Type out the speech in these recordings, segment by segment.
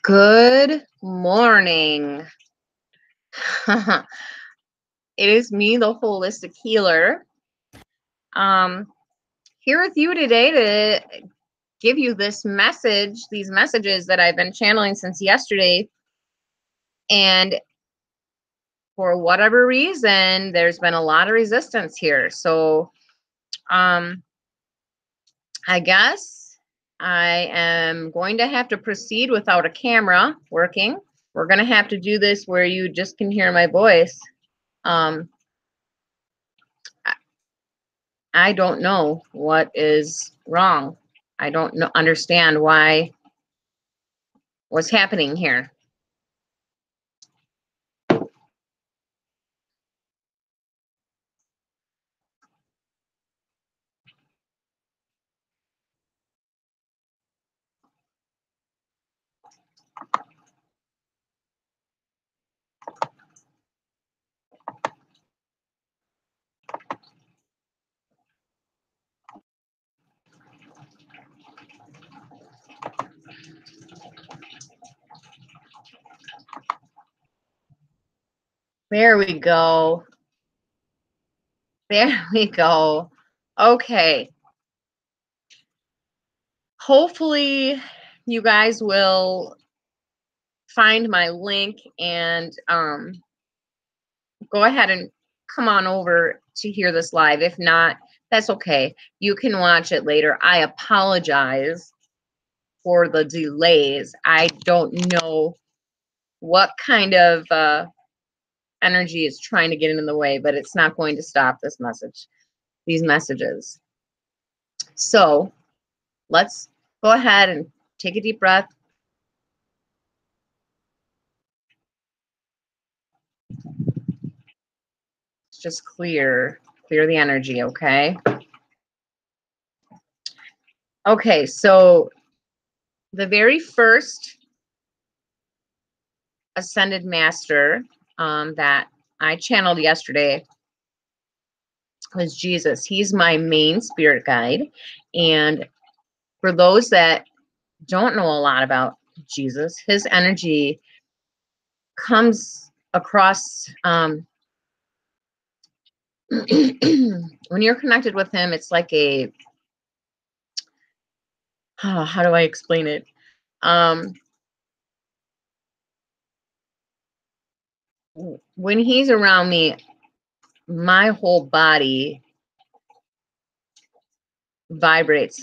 Good morning. It is me, the holistic healer, um, here with you today to give you this message, these messages that I've been channeling since yesterday. And for whatever reason, there's been a lot of resistance here. So I guess I am going to have to proceed without a camera working. We're going to have to do this where you just can hear my voice. I don't know what is wrong. I don't understand what's happening here. There we go. There we go. Okay. Hopefully you guys will find my link and go ahead and come on over to hear this live. If not, that's okay. You can watch it later. I apologize for the delays. I don't know what kind of energy is trying to get in the way, but it's not going to stop this message, these messages. So let's go ahead and take a deep breath. Just clear the energy, okay? Okay, so the very first ascended master that I channeled yesterday was Jesus. He's my main spirit guide. And for those that don't know a lot about Jesus, his energy comes across when you're connected with him, it's like a how do I explain it? When he's around me, my whole body vibrates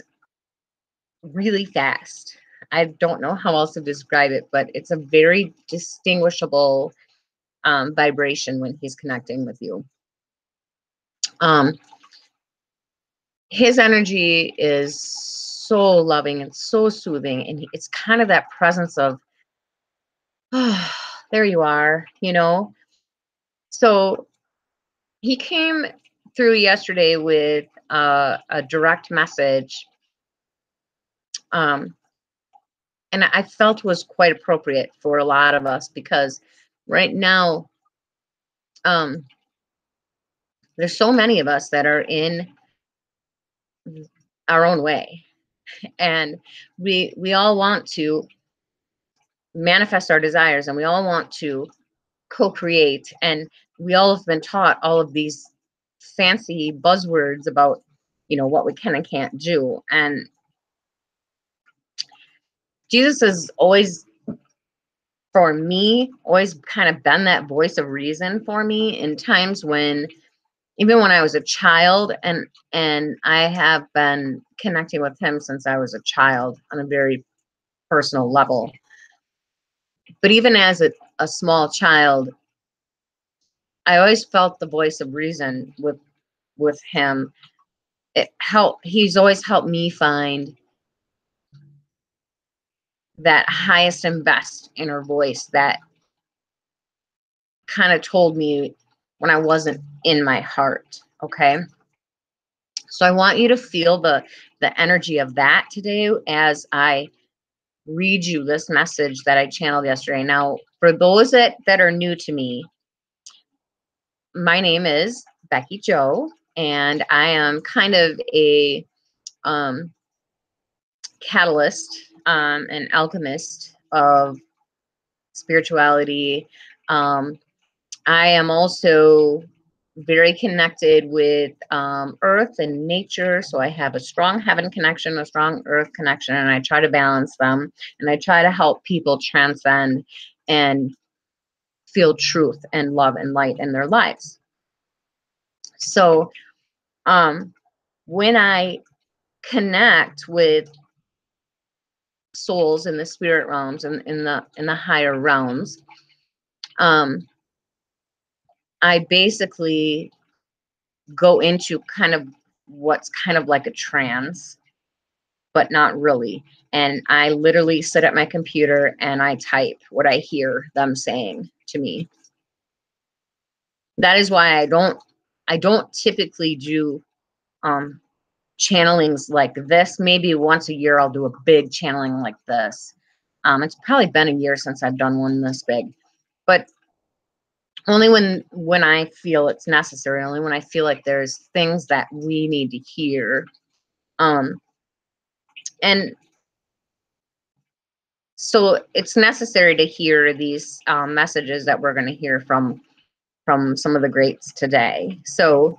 really fast. I don't know how else to describe it, but it's a very distinguishable vibration when he's connecting with you. His energy is so loving and so soothing, and it's kind of that presence of, oh, there you are, you know. So he came through yesterday with a direct message, and I felt was quite appropriate for a lot of us because right now, there's so many of us that are in our own way, and we all want to manifest our desires, and we all want to co-create, and we all have been taught all of these fancy buzzwords about, you know, what we can and can't do. And Jesus has always, for me, always kind of been that voice of reason for me in times when, even when I was a child, and I have been connecting with him since I was a child on a very personal level. But even as a small child, I always felt the voice of reason with him. He's always helped me find that highest and best inner voice that kind of told me when I wasn't in my heart. Okay. So I want you to feel the energy of that today as I read you this message that I channeled yesterday. Now, for those that are new to me, my name is Becky Joe, and I am kind of a catalyst, an alchemist of spirituality. I am also very connected with earth and nature. So I have a strong heaven connection, a strong earth connection, and I try to balance them. And I try to help people transcend and feel truth and love and light in their lives. So when I connect with souls in the spirit realms and in the higher realms, I basically go into kind of what's kind of like a trance, but not really. And I literally sit at my computer and I type what I hear them saying to me. That is why I don't typically do channelings like this. Maybe once a year I'll do a big channeling like this. It's probably been a year since I've done one this big, but only when I feel it's necessary, only when I feel like there's things that we need to hear. And so it's necessary to hear these messages that we're going to hear from some of the greats today. So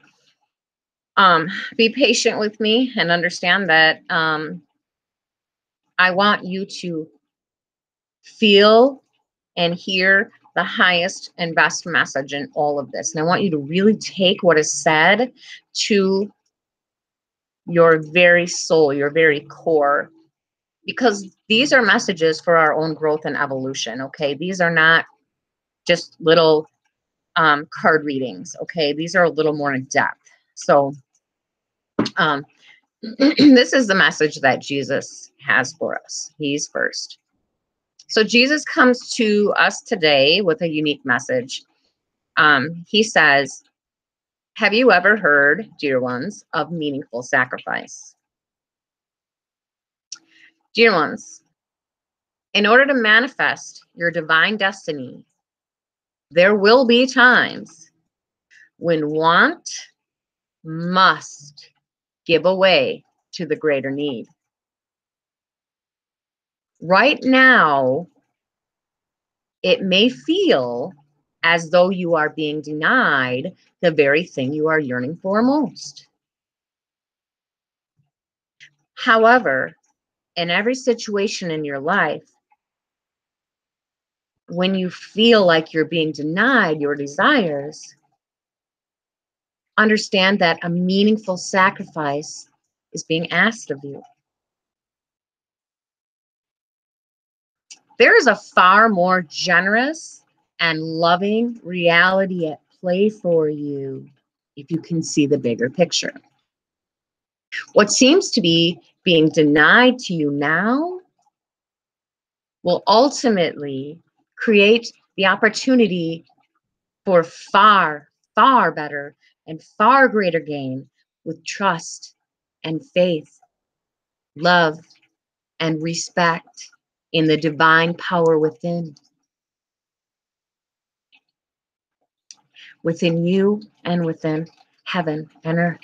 be patient with me and understand that I want you to feel and hear the highest and best message in all of this. And I want you to really take what is said to your very soul, your very core, because these are messages for our own growth and evolution. Okay, these are not just little card readings. Okay, these are a little more in depth. So this is the message that Jesus has for us. He's first. So Jesus comes to us today with a unique message. He says, have you ever heard, dear ones, of meaningful sacrifice? Dear ones, in order to manifest your divine destiny, there will be times when want must give away to the greater need. Right now, it may feel as though you are being denied the very thing you are yearning for most. However, in every situation in your life, when you feel like you're being denied your desires, understand that a meaningful sacrifice is being asked of you. There is a far more generous and loving reality at play for you if you can see the bigger picture. What seems to be being denied to you now will ultimately create the opportunity for far, far better and far greater gain with trust and faith, love and respect in the divine power within you and within heaven and earth.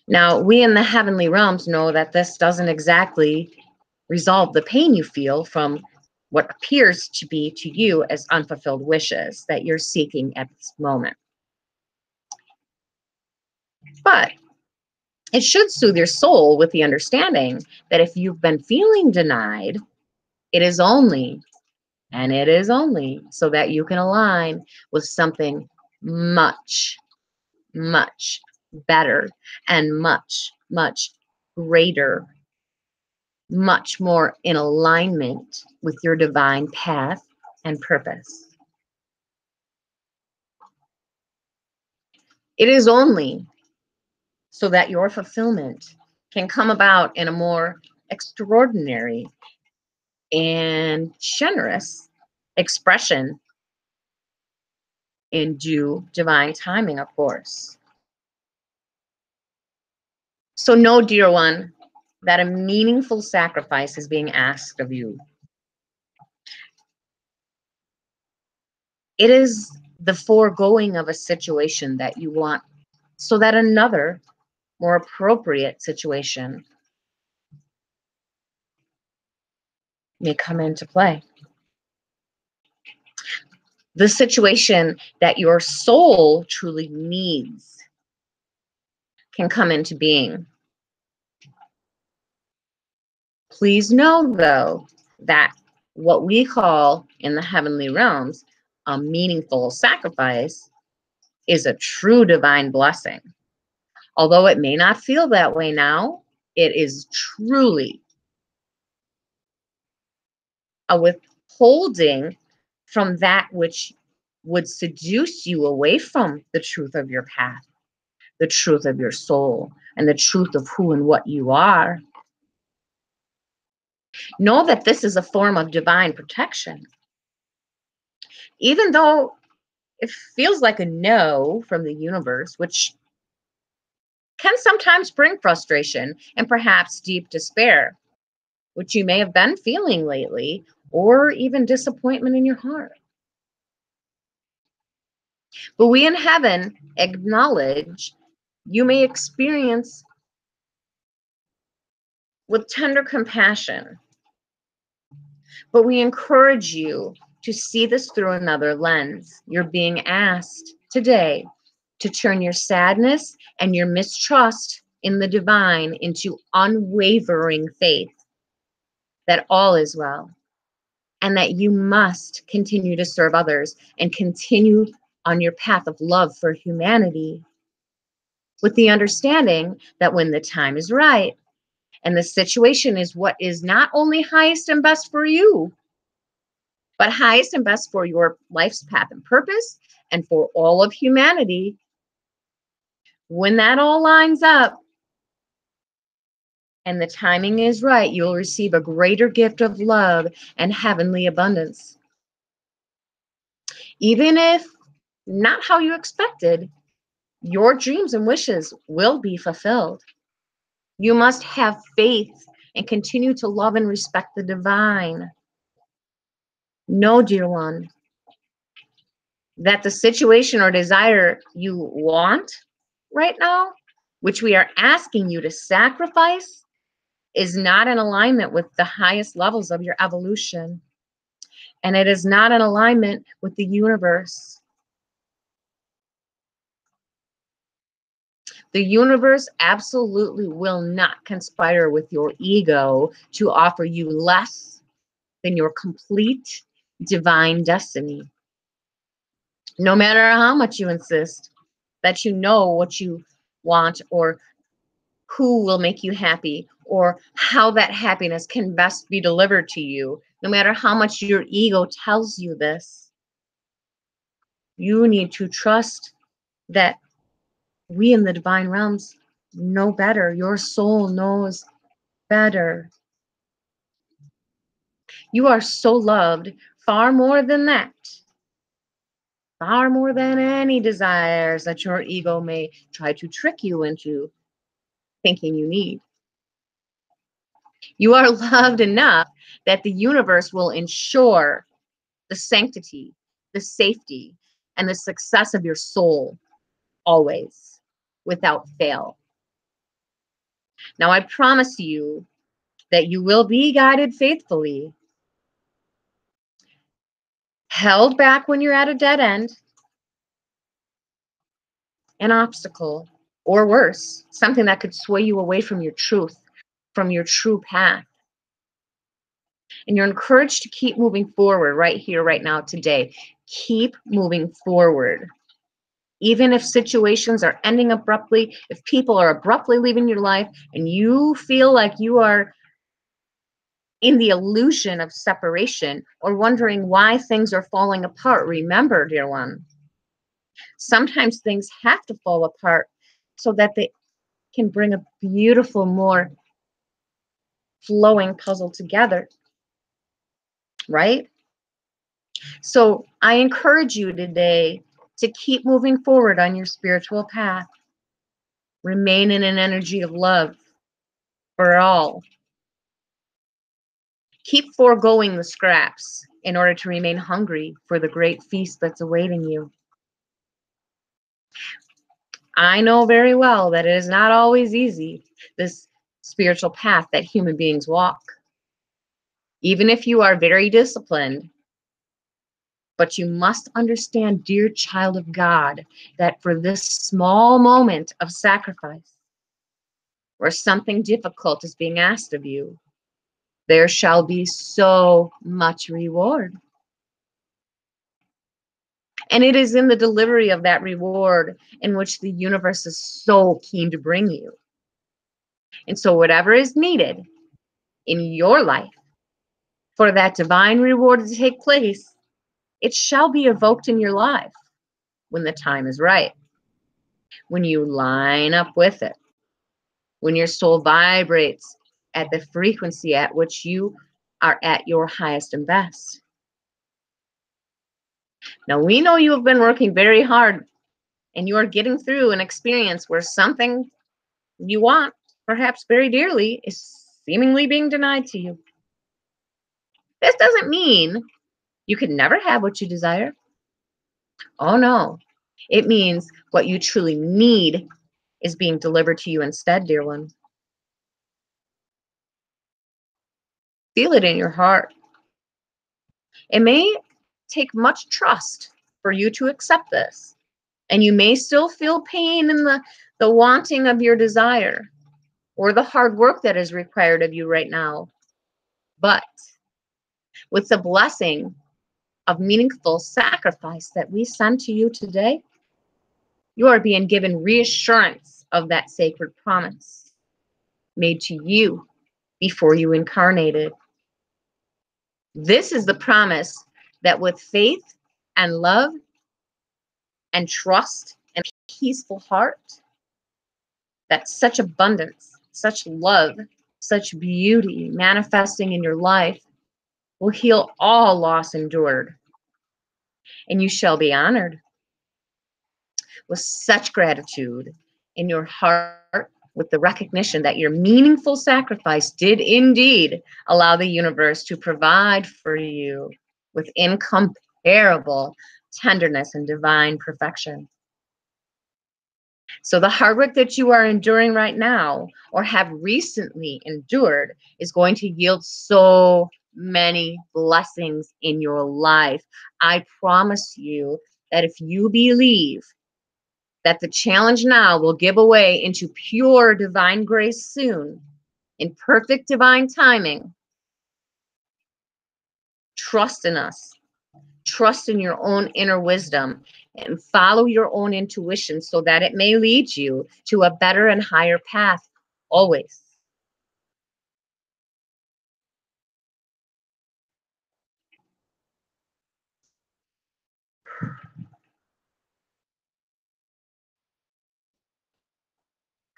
Now, we in the heavenly realms know that this doesn't exactly resolve the pain you feel from what appears to be to you as unfulfilled wishes that you're seeking at this moment. But it should soothe your soul with the understanding that if you've been feeling denied, it is only so that you can align with something much, much better and much, much greater, much more in alignment with your divine path and purpose. It is only so that your fulfillment can come about in a more extraordinary and generous expression in due divine timing, of course. So know, dear one, that a meaningful sacrifice is being asked of you. It is the foregoing of a situation that you want so that another more appropriate situation may come into play. The situation that your soul truly needs can come into being. Please know, though, that what we call in the heavenly realms a meaningful sacrifice is a true divine blessing. Although it may not feel that way now, it is truly a withholding from that which would seduce you away from the truth of your path, the truth of your soul, and the truth of who and what you are. Know that this is a form of divine protection. Even though it feels like a no from the universe, which can sometimes bring frustration and perhaps deep despair, which you may have been feeling lately, or even disappointment in your heart. But we in heaven acknowledge you may experience with tender compassion, but we encourage you to see this through another lens. You're being asked today to turn your sadness and your mistrust in the divine into unwavering faith that all is well, and that you must continue to serve others and continue on your path of love for humanity, with the understanding that when the time is right and the situation is what is not only highest and best for you, but highest and best for your life's path and purpose and for all of humanity, when that all lines up and the timing is right, you'll receive a greater gift of love and heavenly abundance. Even if not how you expected, your dreams and wishes will be fulfilled. You must have faith and continue to love and respect the divine. Know, dear one, that the situation or desire you want right now, which we are asking you to sacrifice, is not in alignment with the highest levels of your evolution. And it is not in alignment with the universe. The universe absolutely will not conspire with your ego to offer you less than your complete divine destiny. No matter how much you insist that you know what you want, or who will make you happy, or how that happiness can best be delivered to you, no matter how much your ego tells you this, you need to trust that we in the divine realms know better. Your soul knows better. You are so loved, far more than that. Far more than any desires that your ego may try to trick you into thinking you need. You are loved enough that the universe will ensure the sanctity, the safety, and the success of your soul always, without fail. Now, I promise you that you will be guided faithfully, held back when you're at a dead end, an obstacle, or worse, something that could sway you away from your truth, from your true path. And you're encouraged to keep moving forward right here, right now, today. Keep moving forward. Even if situations are ending abruptly, if people are abruptly leaving your life and you feel like you are in the illusion of separation or wondering why things are falling apart, remember, dear one, sometimes things have to fall apart so that they can bring a beautiful, more flowing puzzle together, right? So I encourage you today to keep moving forward on your spiritual path. Remain in an energy of love for all. Keep foregoing the scraps in order to remain hungry for the great feast that's awaiting you. I know very well that it is not always easy, this spiritual path that human beings walk. Even if you are very disciplined, but you must understand, dear child of God, that for this small moment of sacrifice, where something difficult is being asked of you, there shall be so much reward. And it is in the delivery of that reward in which the universe is so keen to bring you. And so whatever is needed in your life for that divine reward to take place, it shall be evoked in your life when the time is right, when you line up with it, when your soul vibrates at the frequency at which you are at your highest and best. Now, we know you have been working very hard and you are getting through an experience where something you want, perhaps very dearly, is seemingly being denied to you. This doesn't mean you can never have what you desire. Oh, no. It means what you truly need is being delivered to you instead, dear one. Feel it in your heart. It may take much trust for you to accept this, and you may still feel pain in the wanting of your desire or the hard work that is required of you right now. But with the blessing of meaningful sacrifice that we send to you today, you are being given reassurance of that sacred promise made to you before you incarnated. This is the promise that with faith and love and trust and peaceful heart, that such abundance, such love, such beauty manifesting in your life will heal all loss endured. And you shall be honored with such gratitude in your heart, with the recognition that your meaningful sacrifice did indeed allow the universe to provide for you with incomparable tenderness and divine perfection. So the hard work that you are enduring right now or have recently endured is going to yield so many blessings in your life. I promise you that if you believe that the challenge now will give away into pure divine grace soon, in perfect divine timing, trust in us. Trust in your own inner wisdom and follow your own intuition so that it may lead you to a better and higher path always.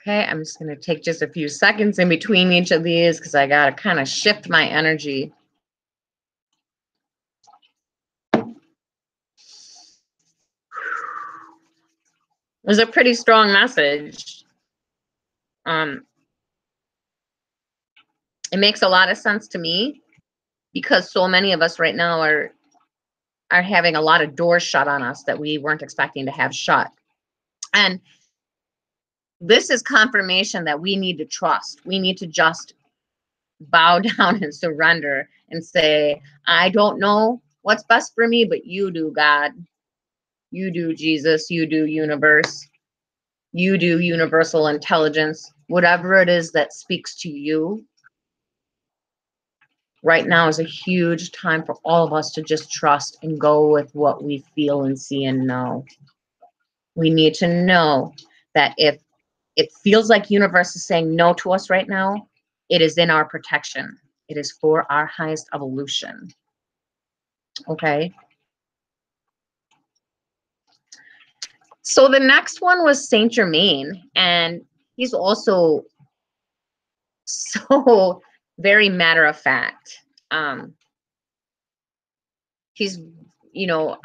Okay, I'm just going to take just a few seconds in between each of these because I got to kind of shift my energy. It was a pretty strong message. It makes a lot of sense to me because so many of us right now are having a lot of doors shut on us that we weren't expecting to have shut. And this is confirmation that we need to trust. We need to just bow down and surrender and say, I don't know what's best for me, but you do, God. You do, Jesus. You do, universe. You do, universal intelligence. Whatever it is that speaks to you. Right now is a huge time for all of us to just trust and go with what we feel and see and know. We need to know that if it feels like universe is saying no to us right now, it is in our protection. It is for our highest evolution. Okay. So the next one was Saint Germain, and he's also so very matter of fact. He's, you know,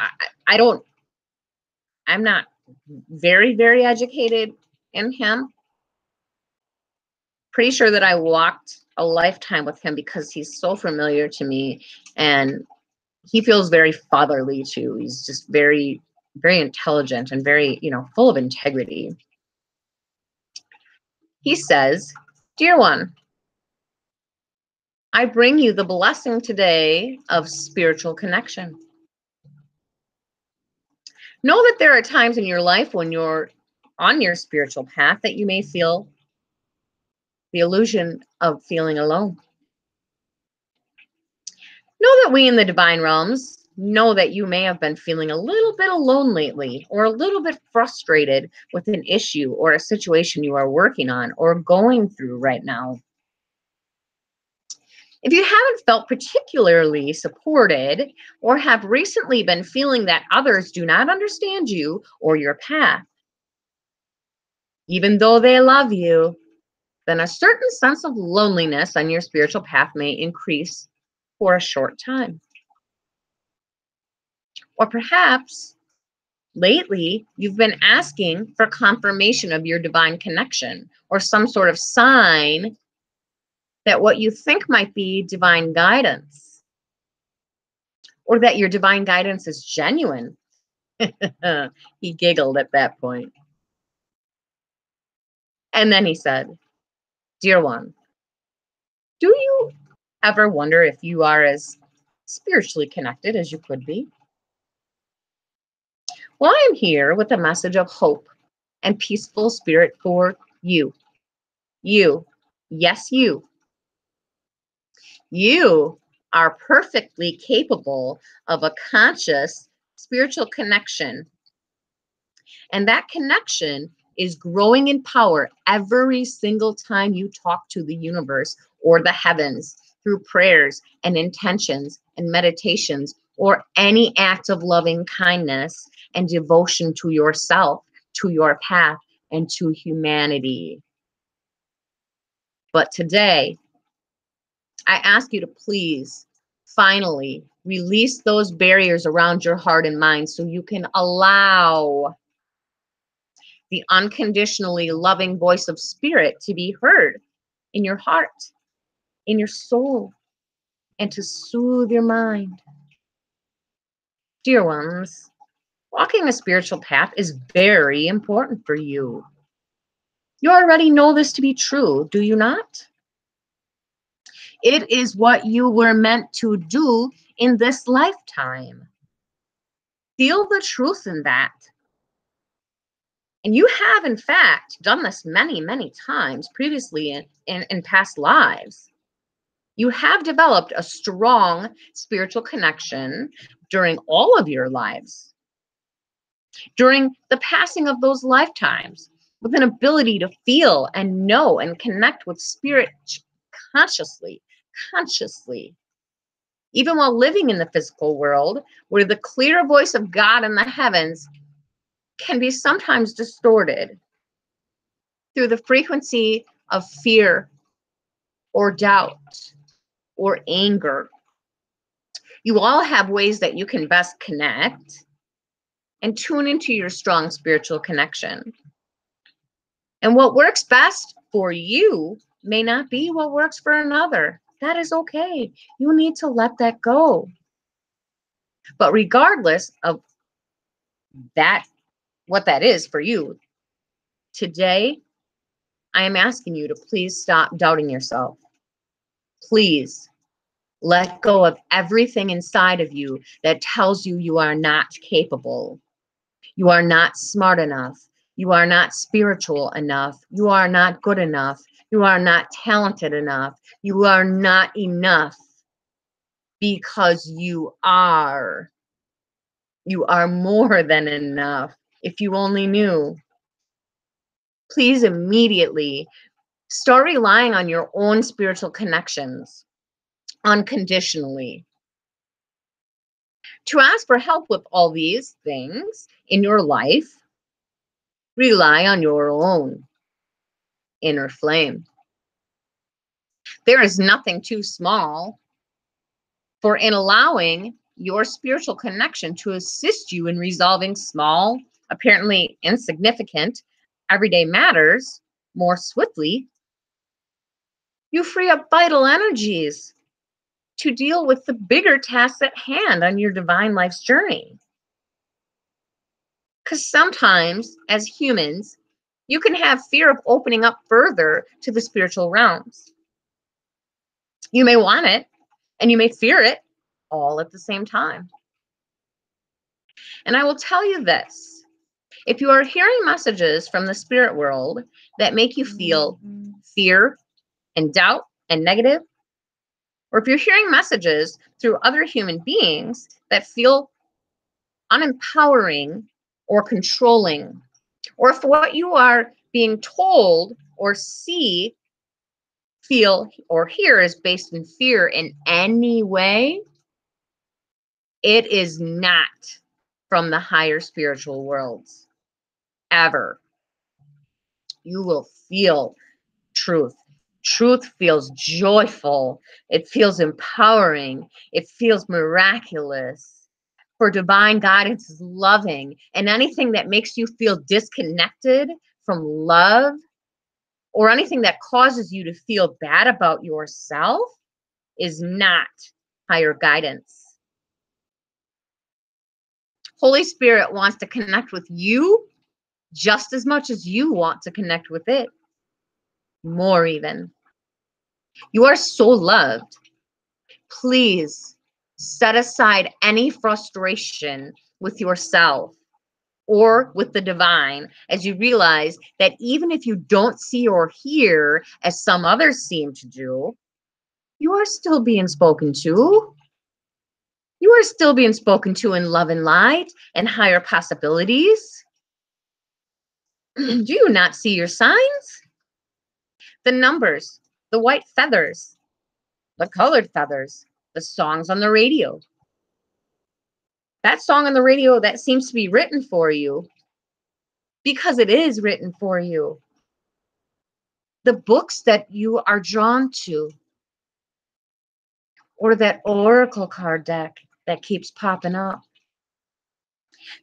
I'm not very, very educated in him. Pretty sure that I walked a lifetime with him because he's so familiar to me, and he feels very fatherly too. He's just very, very intelligent and very, full of integrity. He says, "Dear one, I bring you the blessing today of spiritual connection. Know that there are times in your life when you're on your spiritual path that you may feel the illusion of feeling alone. Know that we in the divine realms know that you may have been feeling a little bit alone lately, or a little bit frustrated with an issue or a situation you are working on or going through right now. If you haven't felt particularly supported or have recently been feeling that others do not understand you or your path, even though they love you, then a certain sense of loneliness on your spiritual path may increase for a short time. Or perhaps lately you've been asking for confirmation of your divine connection or some sort of sign that what you think might be divine guidance, or that your divine guidance is genuine." He giggled at that point. And then he said, "Dear one, do you ever wonder if you are as spiritually connected as you could be? Well, I am here with a message of hope and peaceful spirit for you. You, yes, you. You are perfectly capable of a conscious spiritual connection. And that connection is growing in power every single time you talk to the universe or the heavens through prayers and intentions and meditations, or any act of loving kindness and devotion to yourself, to your path, and to humanity. But today, I ask you to please finally release those barriers around your heart and mind so you can allow the unconditionally loving voice of spirit to be heard in your heart, in your soul, and to soothe your mind. Dear ones, walking a spiritual path is very important for you. You already know this to be true, do you not? It is what you were meant to do in this lifetime. Feel the truth in that. And you have, in fact, done this many, many times previously in past lives. You have developed a strong spiritual connection during all of your lives. During the passing of those lifetimes, with an ability to feel and know and connect with spirit consciously, even while living in the physical world, where the clear voice of God in the heavens can be sometimes distorted through the frequency of fear or doubt or anger. You all have ways that you can best connect and tune into your strong spiritual connection. And what works best for you may not be what works for another. That is okay. You need to let that go. But regardless of that, what that is for you, today, I am asking you to please stop doubting yourself. Please let go of everything inside of you that tells you you are not capable. You are not smart enough. You are not spiritual enough. You are not good enough. You are not talented enough. You are not enough, because you are. You are more than enough. If you only knew. Please immediately start relying on your own spiritual connections unconditionally. To ask for help with all these things in your life, rely on your own inner flame. There is nothing too small for in allowing your spiritual connection to assist you in resolving small, apparently insignificant, everyday matters more swiftly. You free up vital energies to deal with the bigger tasks at hand on your divine life's journey. Because sometimes, as humans, You can have fear of opening up further to the spiritual realms. You may want it and you may fear it all at the same time. And I will tell you this, if you are hearing messages from the spirit world that make you feel fear and doubt and negative, or if you're hearing messages through other human beings that feel unempowering or controlling, or if what you are being told or see, feel, or hear is based in fear in any way, it is not from the higher spiritual worlds, ever. You will feel truth. Truth feels joyful. It feels empowering. It feels miraculous. For divine guidance is loving. And anything that makes you feel disconnected from love, or anything that causes you to feel bad about yourself, is not higher guidance. Holy Spirit wants to connect with you just as much as you want to connect with it. More even. You are so loved. Please set aside any frustration with yourself or with the divine as you realize that even if you don't see or hear as some others seem to do, you are still being spoken to. You are still being spoken to in love and light and higher possibilities. Do you not see your signs? The numbers, the white feathers, the colored feathers, the songs on the radio. That song on the radio that seems to be written for you, because it is written for you. The books that you are drawn to, or that oracle card deck that keeps popping up.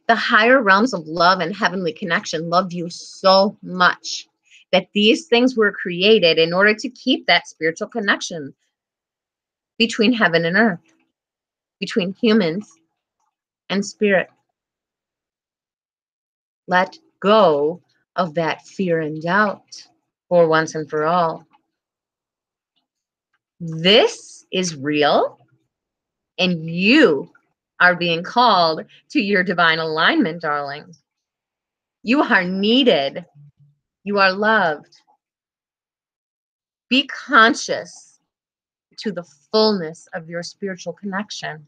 The higher realms of love and heavenly connection love you so much that these things were created in order to keep that spiritual connection between heaven and earth, between humans and spirit. Let go of that fear and doubt for once and for all. This is real, and you are being called to your divine alignment, darling. You are needed. You are loved. Be conscious to the fullness of your spiritual connection.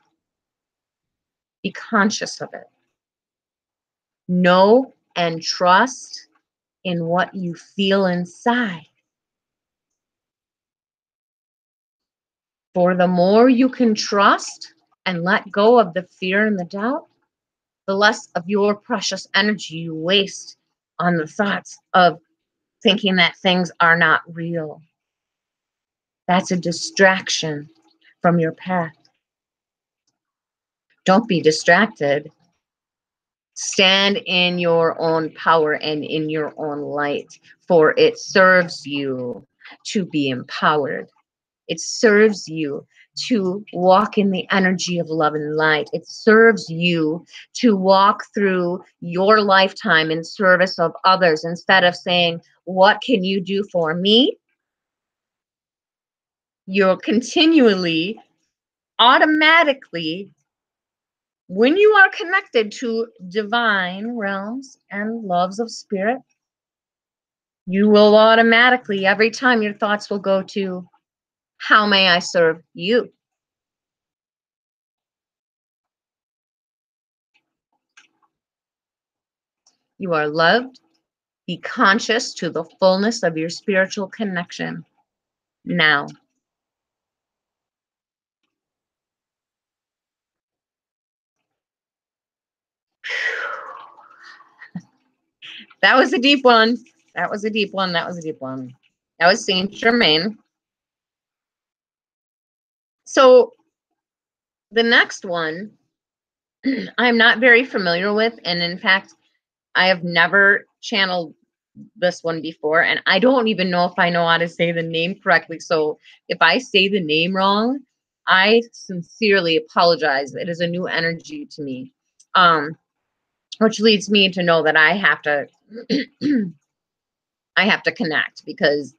Be conscious of it. Know and trust in what you feel inside. For the more you can trust and let go of the fear and the doubt, the less of your precious energy you waste on the thoughts of thinking that things are not real. That's a distraction from your path. Don't be distracted. Stand in your own power and in your own light, for it serves you to be empowered. It serves you to walk in the energy of love and light. It serves you to walk through your lifetime in service of others instead of saying, what can you do for me? You'll continually, automatically, when you are connected to divine realms and loves of spirit, you will automatically, every time your thoughts will go to, how may I serve you? You are loved. Be conscious to the fullness of your spiritual connection now. That was a deep one. That was a deep one. That was a deep one. That was Saint Germain. So the next one, I'm not very familiar with. And in fact, I have never channeled this one before. And I don't even know if I know how to say the name correctly. So if I say the name wrong, I sincerely apologize. It is a new energy to me. Which leads me to know that I have to I have to connect, because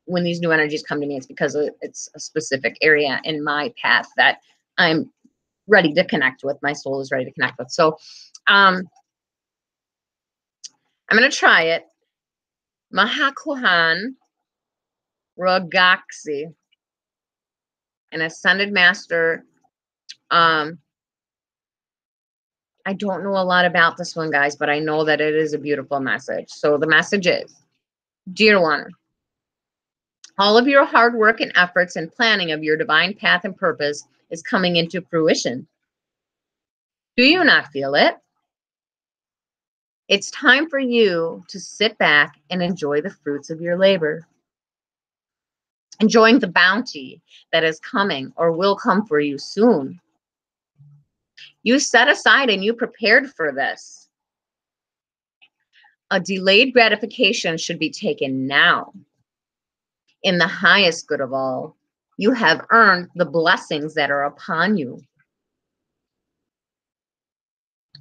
when these new energies come to me, it's because it's a specific area in my path that I'm ready to connect with. My soul is ready to connect with. So I'm going to try it. Mahakuhan Ragaxi, an ascended master. I don't know a lot about this one, guys, but I know that it is a beautiful message. So the message is, dear one, all of your hard work and efforts and planning of your divine path and purpose is coming into fruition. Do you not feel it? It's time for you to sit back and enjoy the fruits of your labor. Enjoying the bounty that is coming or will come for you soon. You set aside and you prepared for this. A delayed gratification should be taken now. In the highest good of all, you have earned the blessings that are upon you.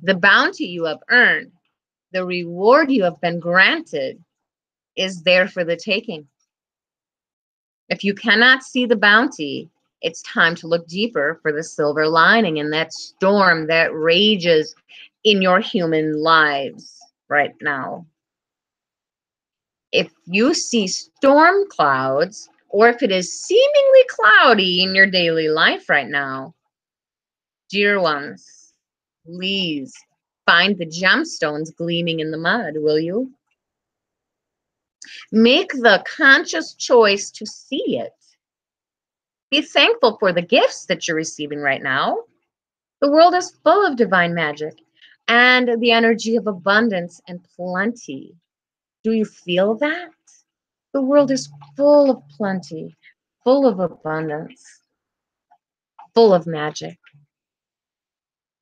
The bounty you have earned, the reward you have been granted, is there for the taking. If you cannot see the bounty, it's time to look deeper for the silver lining in that storm that rages in your human lives right now. If you see storm clouds, or if it is seemingly cloudy in your daily life right now, dear ones, please find the gemstones gleaming in the mud, will you? Make the conscious choice to see it. Be thankful for the gifts that you're receiving right now. The world is full of divine magic and the energy of abundance and plenty. Do you feel that? The world is full of plenty, full of abundance, full of magic.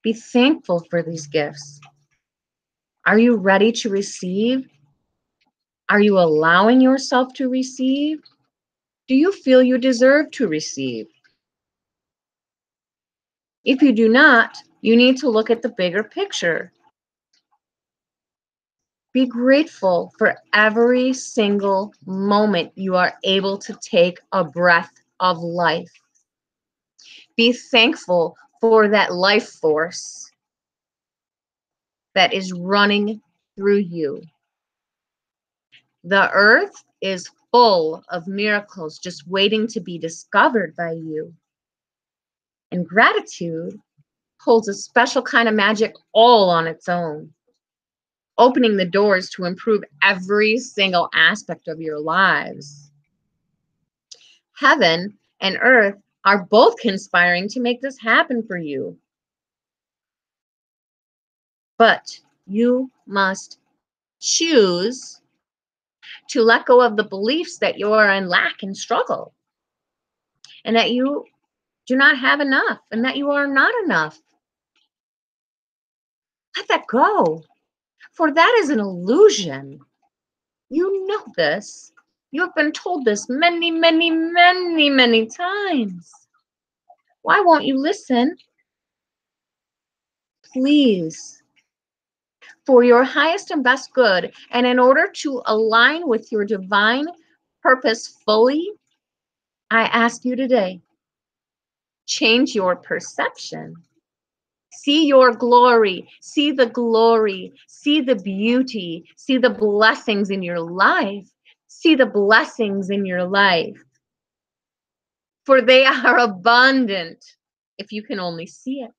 Be thankful for these gifts. Are you ready to receive? Are you allowing yourself to receive? Do you feel you deserve to receive? If you do not, you need to look at the bigger picture. Be grateful for every single moment you are able to take a breath of life. Be thankful for that life force that is running through you. The earth is full of miracles just waiting to be discovered by you. And gratitude holds a special kind of magic all on its own, opening the doors to improve every single aspect of your lives. Heaven and earth are both conspiring to make this happen for you. But you must choose to let go of the beliefs that you are in lack and struggle, and that you do not have enough, and that you are not enough. Let that go, for that is an illusion. You know this. You have been told this many, many, many, many times. Why won't you listen? Please, for your highest and best good, and in order to align with your divine purpose fully, I ask you today, change your perception. See your glory, see the beauty, see the blessings in your life, see the blessings in your life. For they are abundant if you can only see it.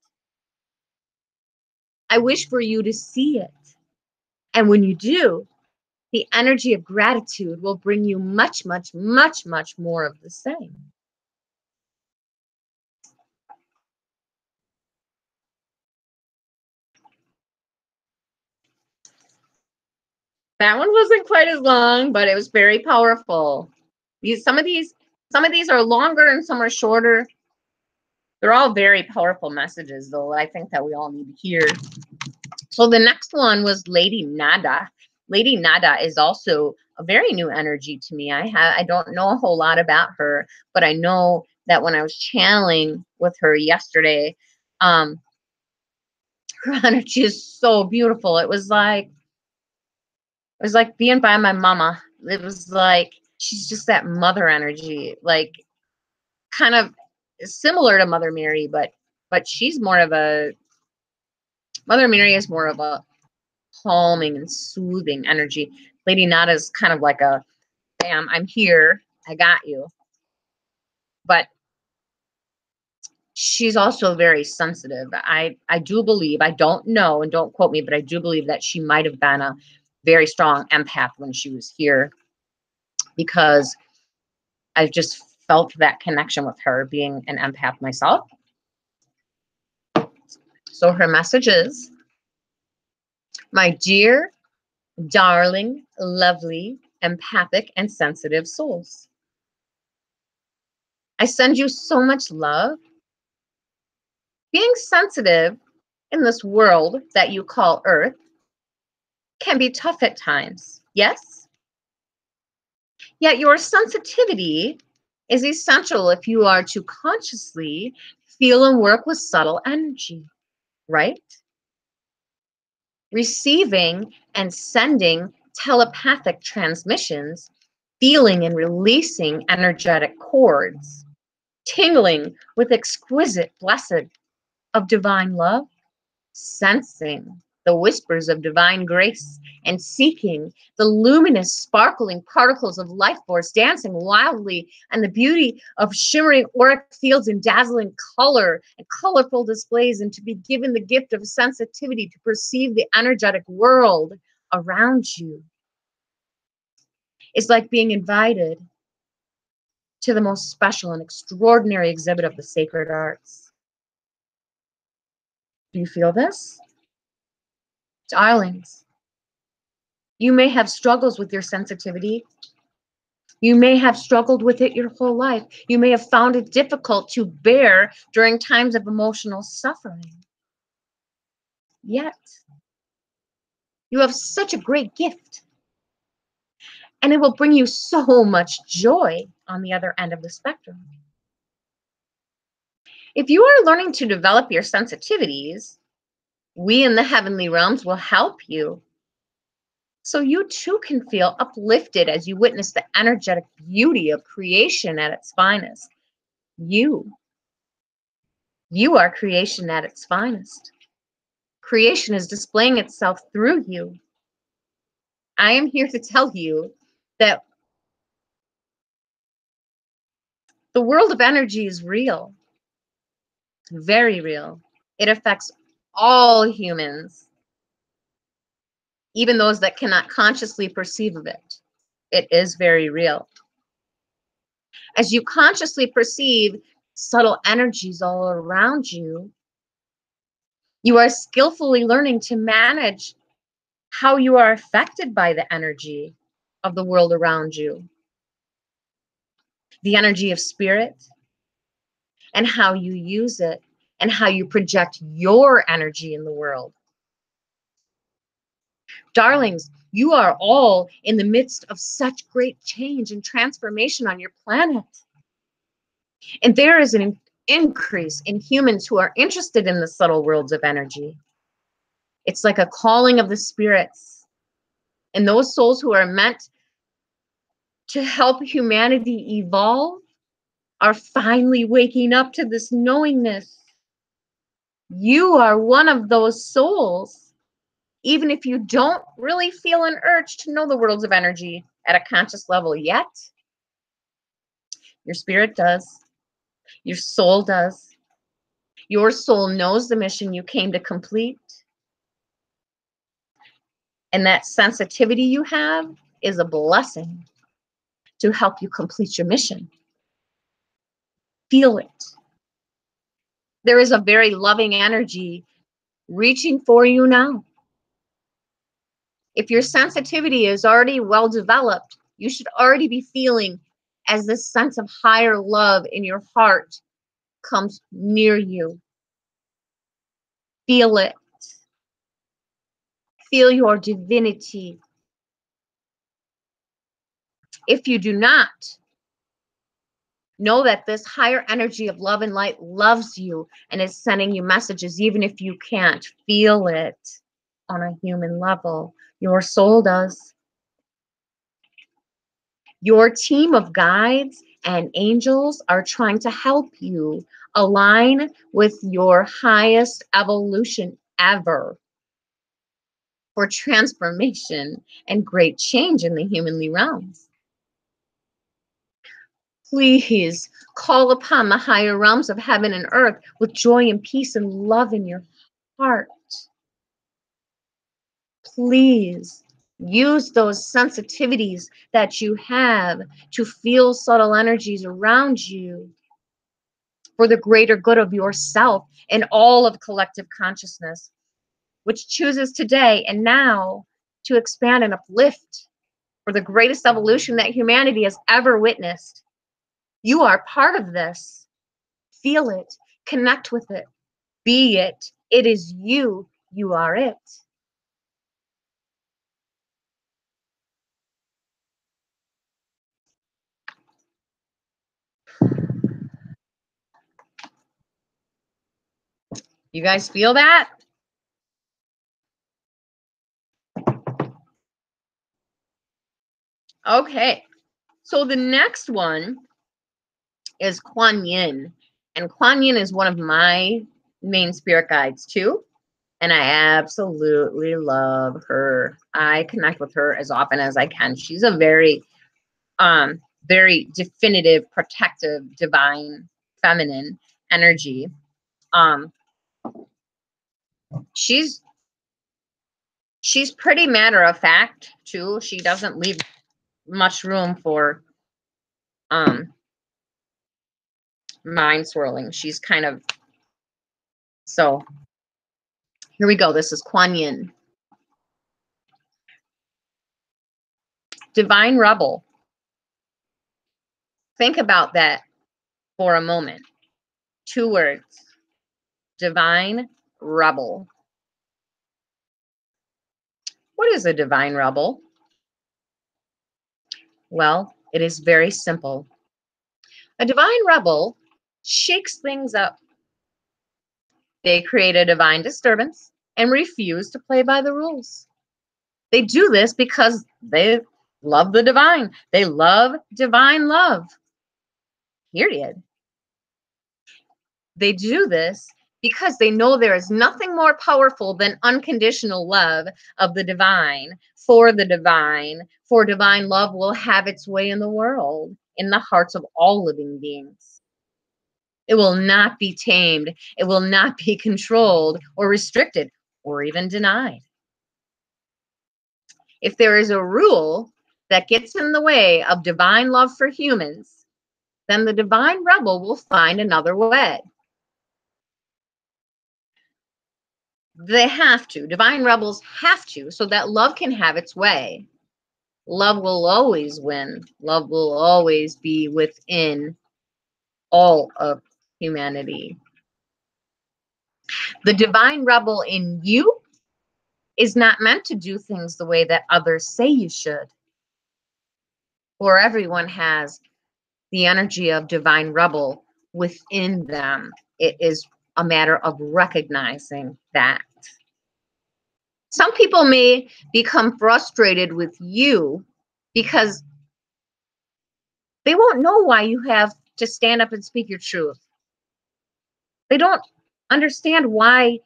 I wish for you to see it. And when you do, the energy of gratitude will bring you much, much, much, much more of the same. That one wasn't quite as long, but it was very powerful. Some of these are longer and some are shorter. They're all very powerful messages, though, I think that we all need to hear. So the next one was Lady Nada. Lady Nada is also a very new energy to me. I don't know a whole lot about her, but I know that when I was channeling with her yesterday, her energy is so beautiful. It was like being by my mama. it was like she's just that mother energy, like kind of similar to Mother Mary, but she's more of a Mother Mary is more of a calming and soothing energy. Lady Nada is kind of like a bam, I'm here, I got you. But she's also very sensitive. I do believe, I don't know, and don't quote me, but I do believe that she might have been a very strong empath when she was here, because I've just felt that connection with her, being an empath myself. So her message is, my dear, darling, lovely, empathic, and sensitive souls, I send you so much love. Being sensitive in this world that you call Earth can be tough at times, yes? Yet your sensitivity is essential if you are to consciously feel and work with subtle energy, right? Receiving and sending telepathic transmissions, feeling and releasing energetic cords, tingling with exquisite blessed of divine love, sensing the whispers of divine grace, and seeking the luminous, sparkling particles of life force dancing wildly, and the beauty of shimmering auric fields in dazzling color and colorful displays, and to be given the gift of sensitivity to perceive the energetic world around you. It's like being invited to the most special and extraordinary exhibit of the sacred arts. Do you feel this? Darlings, you may have struggles with your sensitivity. You may have struggled with it your whole life. You may have found it difficult to bear during times of emotional suffering. Yet, you have such a great gift, and it will bring you so much joy on the other end of the spectrum. If you are learning to develop your sensitivities, we in the heavenly realms will help you, so you too can feel uplifted as you witness the energetic beauty of creation at its finest. You are creation at its finest. Creation is displaying itself through you. I am here to tell you that the world of energy is real, very real. It affects all humans, even those that cannot consciously perceive of it. It is very real. As you consciously perceive subtle energies all around you, you are skillfully learning to manage how you are affected by the energy of the world around you, the energy of spirit, and how you use it, and how you project your energy in the world. Darlings, you are all in the midst of such great change and transformation on your planet. And there is an increase in humans who are interested in the subtle worlds of energy. It's like a calling of the spirits. And those souls who are meant to help humanity evolve are finally waking up to this knowingness. You are one of those souls, even if you don't really feel an urge to know the worlds of energy at a conscious level yet. Your spirit does. Your soul does. Your soul knows the mission you came to complete. And that sensitivity you have is a blessing to help you complete your mission. Feel it. There is a very loving energy reaching for you now. If your sensitivity is already well developed, you should already be feeling as this sense of higher love in your heart comes near you. Feel it. Feel your divinity. If you do not, know that this higher energy of love and light loves you and is sending you messages, even if you can't feel it on a human level. Your soul does. Your team of guides and angels are trying to help you align with your highest evolution ever for transformation and great change in the humanly realms. Please call upon the higher realms of heaven and earth with joy and peace and love in your heart. Please use those sensitivities that you have to feel subtle energies around you for the greater good of yourself and all of collective consciousness, which chooses today and now to expand and uplift for the greatest evolution that humanity has ever witnessed. You are part of this. Feel it, connect with it, be it. It is you. You are it. You guys feel that? Okay. So the next one is Kuan Yin. And Kuan Yin is one of my main spirit guides too. And I absolutely love her. I connect with her as often as I can. She's a very definitive, protective, divine, feminine energy. She's pretty matter of fact too. She doesn't leave much room for mind swirling. She's kind of, so here we go. This is Kuan Yin. Divine rebel. Think about that for a moment. 2 words. Divine rebel. What is a divine rebel? Well, it is very simple. A divine rebel shakes things up. They create a divine disturbance and refuse to play by the rules. They do this because they love the divine. They love divine love. Period. They do this because they know there is nothing more powerful than unconditional love of the divine, for divine love will have its way in the world, in the hearts of all living beings. It will not be tamed. It will not be controlled or restricted or even denied. If there is a rule that gets in the way of divine love for humans, then the divine rebel will find another way. They have to. Divine rebels have to, so that love can have its way. Love will always win. Love will always be within all of humanity. The divine rebel in you is not meant to do things the way that others say you should. For everyone has the energy of divine rebel within them. It is a matter of recognizing that. Some people may become frustrated with you because they won't know why you have to stand up and speak your truth. They don't understand why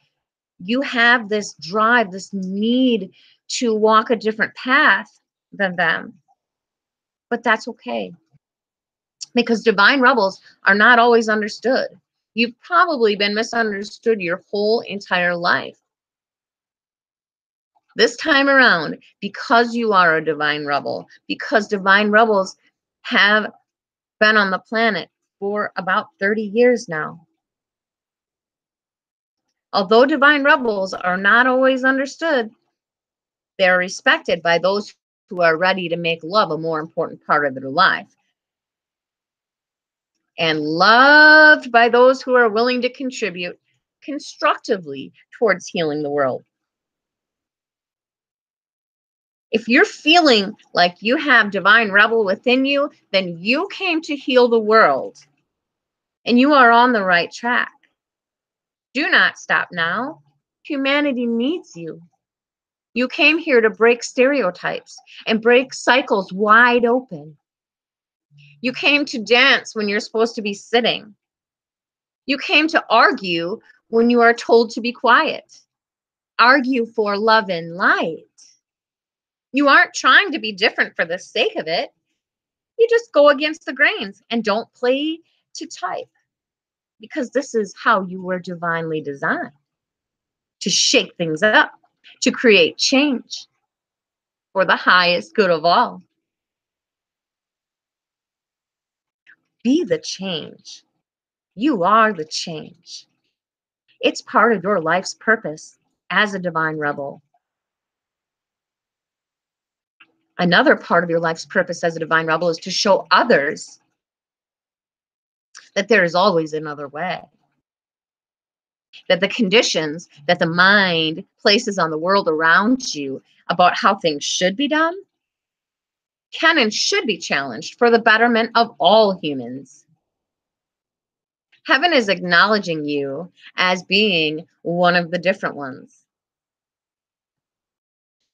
you have this drive, this need to walk a different path than them. But that's okay, because divine rebels are not always understood. You've probably been misunderstood your whole entire life. This time around, because you are a divine rebel, because divine rebels have been on the planet for about 30 years now. Although divine rebels are not always understood, they are respected by those who are ready to make love a more important part of their life, and loved by those who are willing to contribute constructively towards healing the world. If you're feeling like you have divine rebel within you, then you came to heal the world and you are on the right track. Do not stop now. Humanity needs you. You came here to break stereotypes and break cycles wide open. You came to dance when you're supposed to be sitting. You came to argue when you are told to be quiet. Argue for love and light. You aren't trying to be different for the sake of it. You just go against the grains and don't play to type, because this is how you were divinely designed, to shake things up, to create change for the highest good of all. Be the change. You are the change. It's part of your life's purpose as a divine rebel. Another part of your life's purpose as a divine rebel is to show others that there is always another way. That the conditions that the mind places on the world around you about how things should be done can and should be challenged for the betterment of all humans. Heaven is acknowledging you as being one of the different ones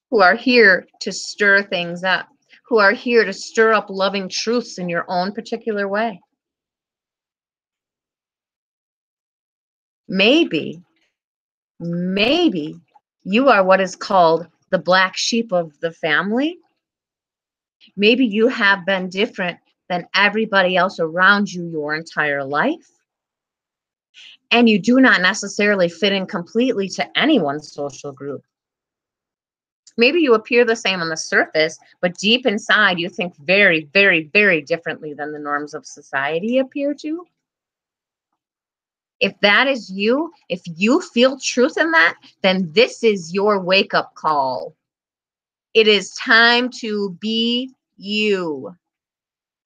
who are here to stir things up, who are here to stir up loving truths in your own particular way. Maybe you are what is called the black sheep of the family. Maybe you have been different than everybody else around you your entire life, and you do not necessarily fit in completely to anyone's social group. Maybe you appear the same on the surface, but deep inside you think very, very, very differently than the norms of society appear to. If that is you, if you feel truth in that, then this is your wake-up call. It is time to be you.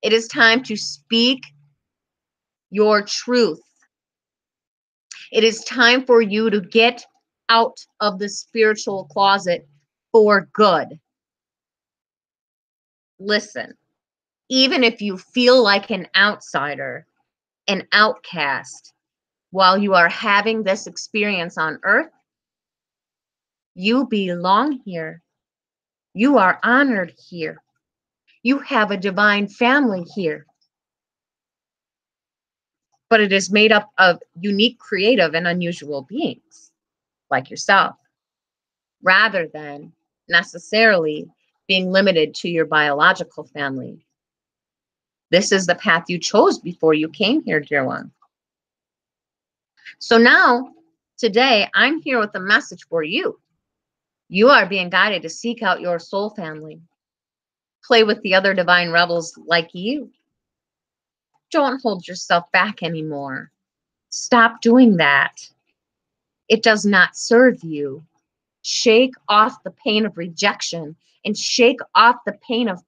It is time to speak your truth. It is time for you to get out of the spiritual closet for good. Listen, even if you feel like an outsider, an outcast, while you are having this experience on earth, you belong here. You are honored here. You have a divine family here. But it is made up of unique, creative, and unusual beings like yourself, rather than necessarily being limited to your biological family. This is the path you chose before you came here, dear one. So now, today, I'm here with a message for you. You are being guided to seek out your soul family. Play with the other divine rebels like you. Don't hold yourself back anymore. Stop doing that. It does not serve you. Shake off the pain of rejection and shake off the pain of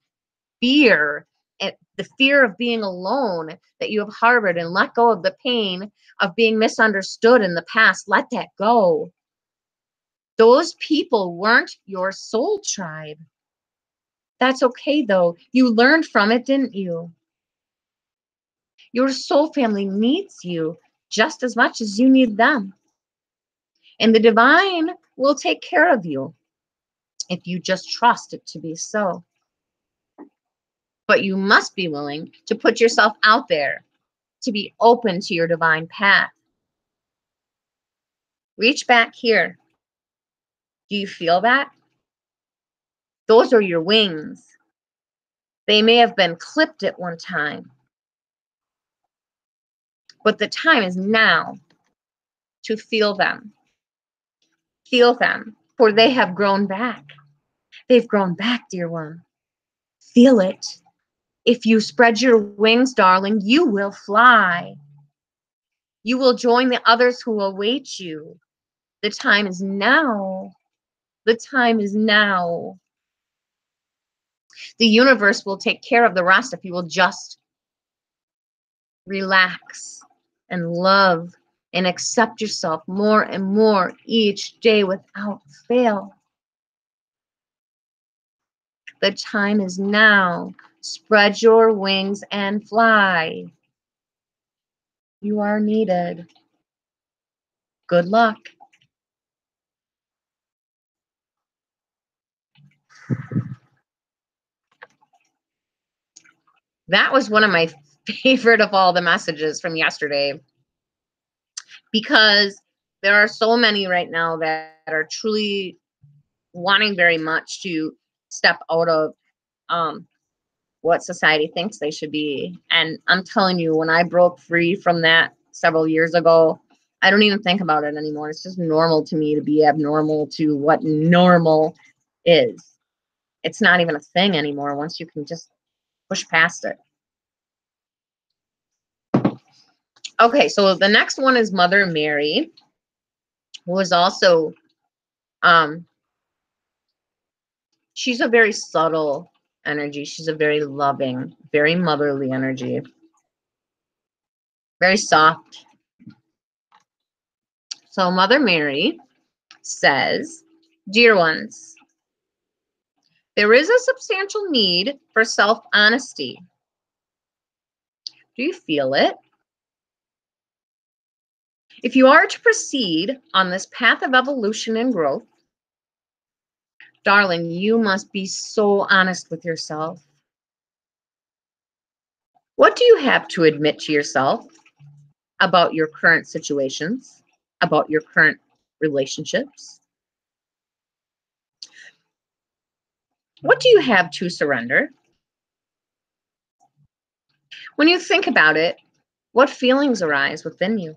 fear, and the fear of being alone that you have harbored, and let go of the pain of being misunderstood in the past. Let that go. Those people weren't your soul tribe. That's okay though. You learned from it, didn't you? Your soul family needs you just as much as you need them. And the divine will take care of you if you just trust it to be so. But you must be willing to put yourself out there, to be open to your divine path. Reach back here. Do you feel that? Those are your wings. They may have been clipped at one time, but the time is now to feel them. Feel them, for they have grown back. They've grown back, dear one. Feel it. If you spread your wings, darling, you will fly. You will join the others who await you. The time is now. The time is now. The universe will take care of the rest if you will just relax and love and accept yourself more and more each day without fail. The time is now. Spread your wings and fly. You are needed. Good luck. That was one of my favorite of all the messages from yesterday, because there are so many right now that are truly wanting very much to step out of what society thinks they should be. And I'm telling you, when I broke free from that several years ago, I don't even think about it anymore. It's just normal to me to be abnormal to what normal is. It's not even a thing anymore once you can just push past it. Okay, so the next one is Mother Mary, who is also, she's a very subtle energy. She's a very loving, very motherly energy. Very soft. So Mother Mary says, dear ones, there is a substantial need for self-honesty. Do you feel it? If you are to proceed on this path of evolution and growth, darling, you must be so honest with yourself. What do you have to admit to yourself about your current situations, about your current relationships? What do you have to surrender? When you think about it, what feelings arise within you?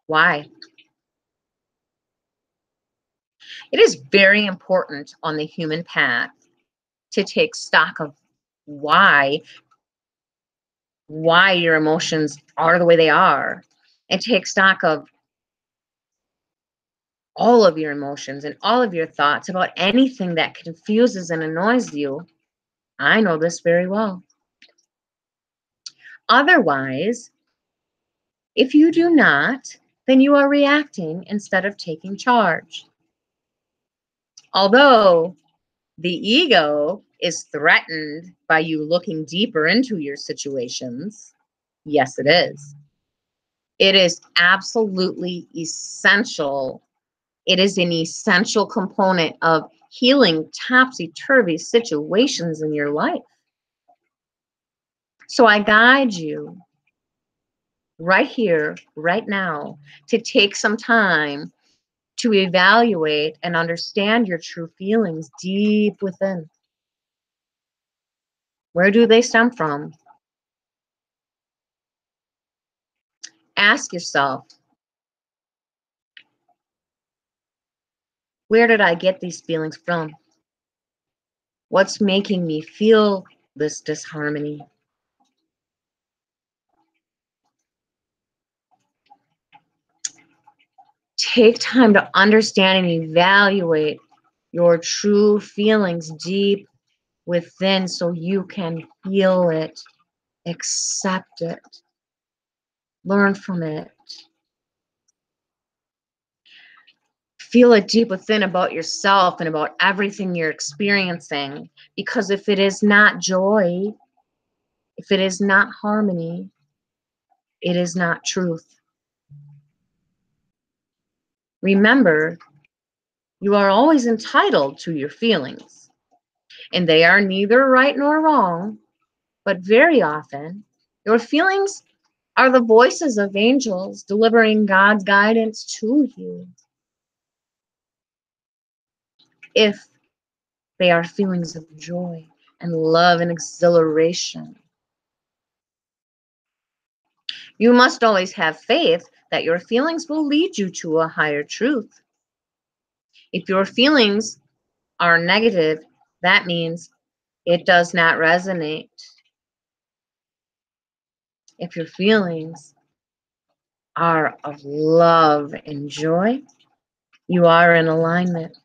Why? It is very important on the human path to take stock of why your emotions are the way they are, and take stock of all of your emotions and all of your thoughts about anything that confuses and annoys you. I know this very well. Otherwise, if you do not, then you are reacting instead of taking charge. Although the ego is threatened by you looking deeper into your situations, yes, it is. It is absolutely essential. It is an essential component of healing topsy-turvy situations in your life. So I guide you right here, right now, to take some time to evaluate and understand your true feelings deep within. Where do they stem from? Ask yourself, where did I get these feelings from? What's making me feel this disharmony? Take time to understand and evaluate your true feelings deep within so you can feel it, accept it, learn from it. Feel it deep within about yourself and about everything you're experiencing. Because if it is not joy, if it is not harmony, it is not truth. Remember, you are always entitled to your feelings, and they are neither right nor wrong, but very often your feelings are the voices of angels delivering God's guidance to you. If they are feelings of joy and love and exhilaration, you must always have faith that your feelings will lead you to a higher truth. If your feelings are negative, that means it does not resonate. If your feelings are of love and joy, you are in alignment.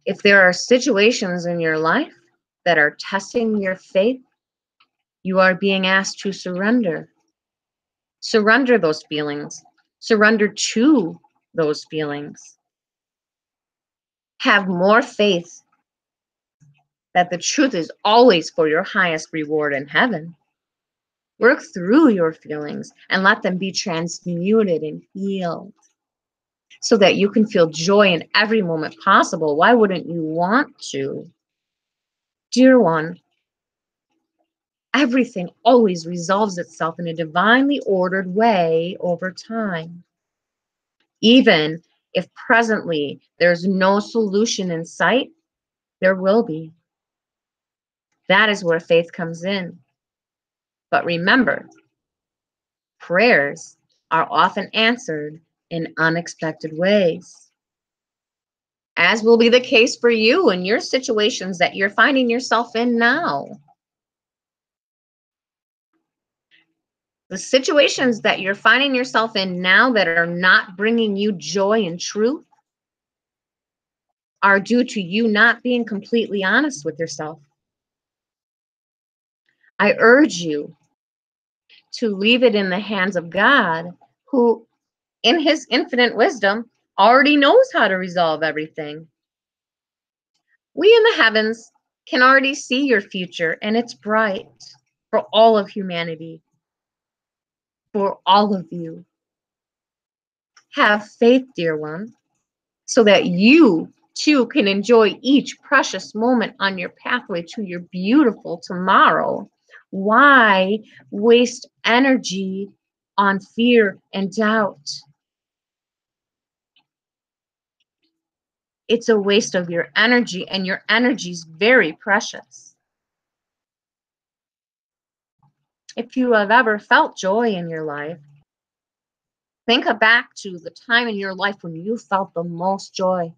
If there are situations in your life that are testing your faith, you are being asked to surrender. Surrender those feelings. Surrender to those feelings. Have more faith that the truth is always for your highest reward in heaven. Work through your feelings and let them be transmuted and healed so that you can feel joy in every moment possible. Why wouldn't you want to? Dear one, everything always resolves itself in a divinely ordered way over time. Even if presently there's no solution in sight, there will be. That is where faith comes in. But remember, prayers are often answered in unexpected ways, as will be the case for you in your situations that you're finding yourself in now. The situations that you're finding yourself in now that are not bringing you joy and truth are due to you not being completely honest with yourself. I urge you to leave it in the hands of God, who, in his infinite wisdom, already knows how to resolve everything. We in the heavens can already see your future, and it's bright for all of humanity, for all of you. Have faith, dear one, so that you too can enjoy each precious moment on your pathway to your beautiful tomorrow. Why waste energy on fear and doubt? It's a waste of your energy, and your energy is very precious. If you have ever felt joy in your life, think back to the time in your life when you felt the most joy.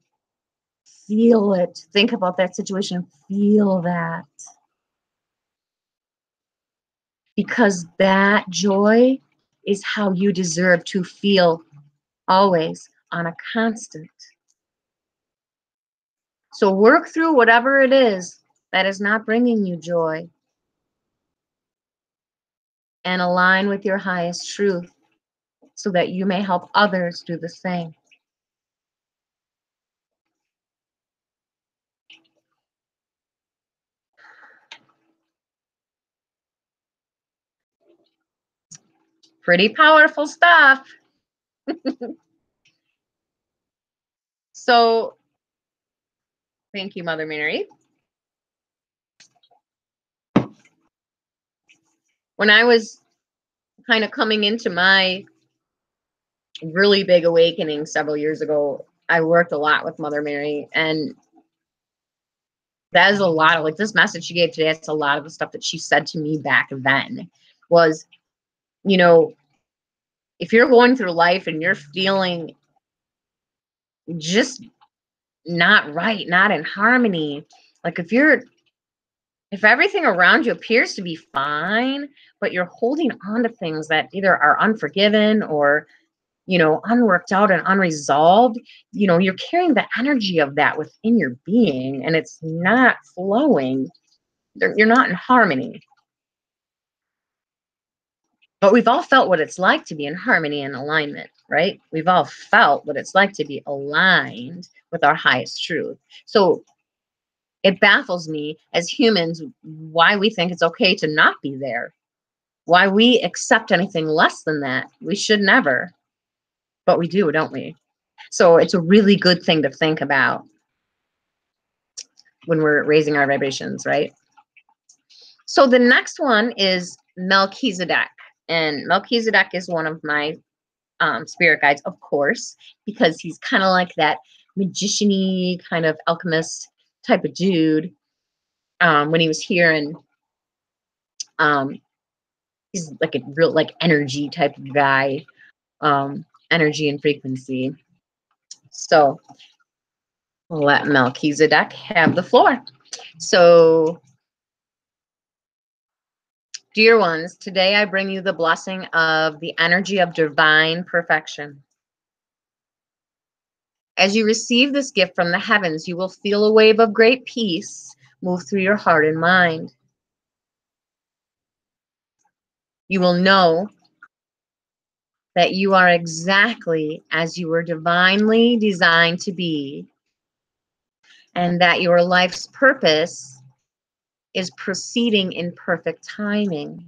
Feel it. Think about that situation. Feel that. Because that joy is how you deserve to feel always, on a constant. So work through whatever it is that is not bringing you joy, and align with your highest truth so that you may help others do the same. Pretty powerful stuff. So, thank you, Mother Mary. When I was kind of coming into my really big awakening several years ago, I worked a lot with Mother Mary, and that is a lot of, like, this message she gave today, it's a lot of the stuff that she said to me back then was, you know, if you're going through life and you're feeling just not right, not in harmony, like if everything around you appears to be fine, but you're holding on to things that either are unforgiven or, unworked out and unresolved, you're carrying the energy of that within your being, and it's not flowing. You're not in harmony. But we've all felt what it's like to be in harmony and alignment, right? We've all felt what it's like to be aligned with our highest truth. So it baffles me as humans why we think it's okay to not be there, why we accept anything less than that. We should never, but we do, don't we? So it's a really good thing to think about when we're raising our vibrations, right? So the next one is Melchizedek. And Melchizedek is one of my spirit guides, of course, because he's kind of like that magician-y kind of alchemist type of dude. When he was here, and he's like a real energy type of guy, energy and frequency. So we'll let Melchizedek have the floor. So, dear ones, today I bring you the blessing of the energy of divine perfection. As you receive this gift from the heavens, you will feel a wave of great peace move through your heart and mind. You will know that you are exactly as you were divinely designed to be, and that your life's purpose is proceeding in perfect timing.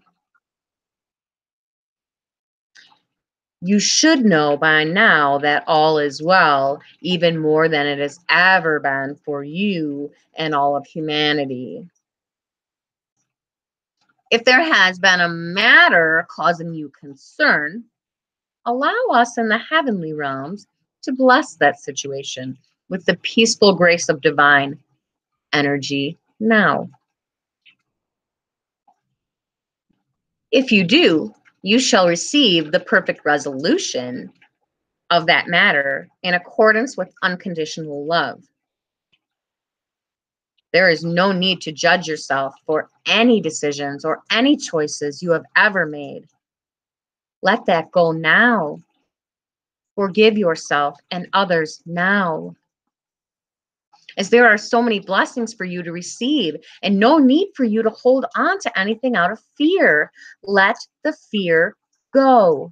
You should know by now that all is well, even more than it has ever been for you and all of humanity. If there has been a matter causing you concern, allow us in the heavenly realms to bless that situation with the peaceful grace of divine energy now. If you do, you shall receive the perfect resolution of that matter in accordance with unconditional love. There is no need to judge yourself for any decisions or any choices you have ever made. Let that go now. Forgive yourself and others now, as there are so many blessings for you to receive and no need for you to hold on to anything out of fear. Let the fear go.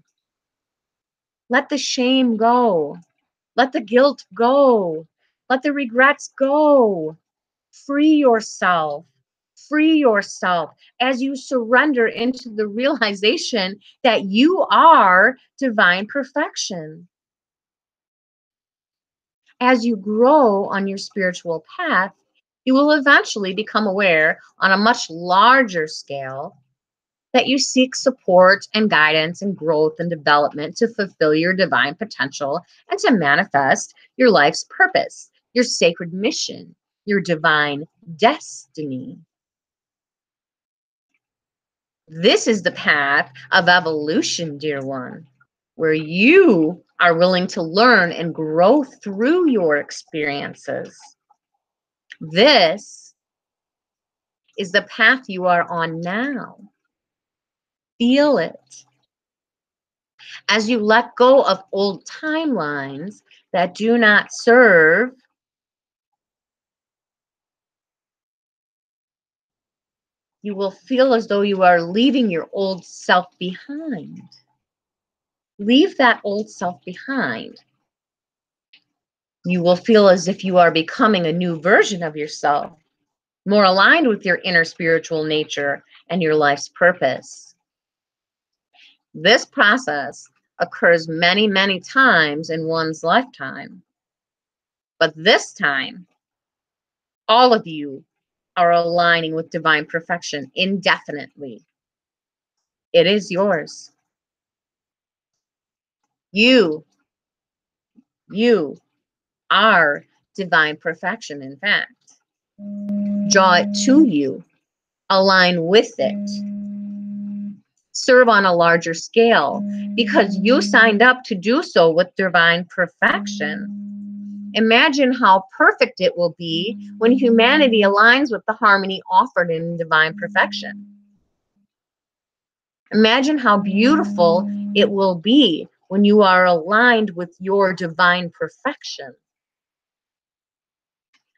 Let the shame go. Let the guilt go. Let the regrets go. Free yourself. Free yourself as you surrender into the realization that you are divine perfection. As you grow on your spiritual path, you will eventually become aware on a much larger scale that you seek support and guidance and growth and development to fulfill your divine potential and to manifest your life's purpose, your sacred mission, your divine destiny. This is the path of evolution, dear one, where you are willing to learn and grow through your experiences. This is the path you are on now. Feel it. As you let go of old timelines that do not serve, you will feel as though you are leaving your old self behind. Leave that old self behind. You will feel as if you are becoming a new version of yourself, more aligned with your inner spiritual nature and your life's purpose. This process occurs many, many times in one's lifetime. But this time, all of you are aligning with divine perfection indefinitely. It is yours. You are divine perfection, in fact. Draw it to you. Align with it. Serve on a larger scale because you signed up to do so with divine perfection. Imagine how perfect it will be when humanity aligns with the harmony offered in divine perfection. Imagine how beautiful it will be when you are aligned with your divine perfection.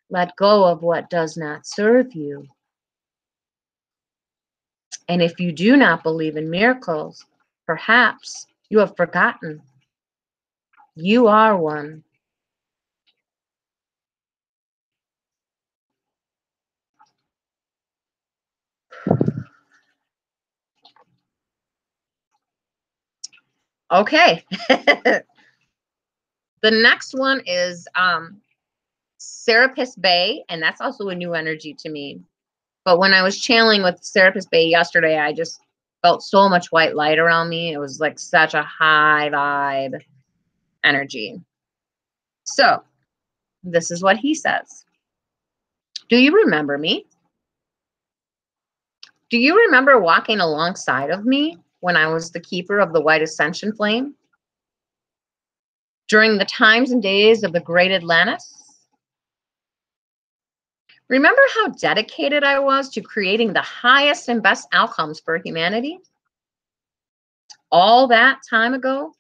Let go of what does not serve you. And if you do not believe in miracles, perhaps you have forgotten. You are one. Okay. The next one is Serapis Bay, and that's also a new energy to me. But when I was channeling with Serapis Bay yesterday, I just felt so much white light around me. It was like such a high vibe energy. So this is what he says. Do you remember me? Do you remember walking alongside of me when I was the keeper of the White Ascension Flame? During the times and days of the Great Atlantis? Remember how dedicated I was to creating the highest and best outcomes for humanity? All that time ago,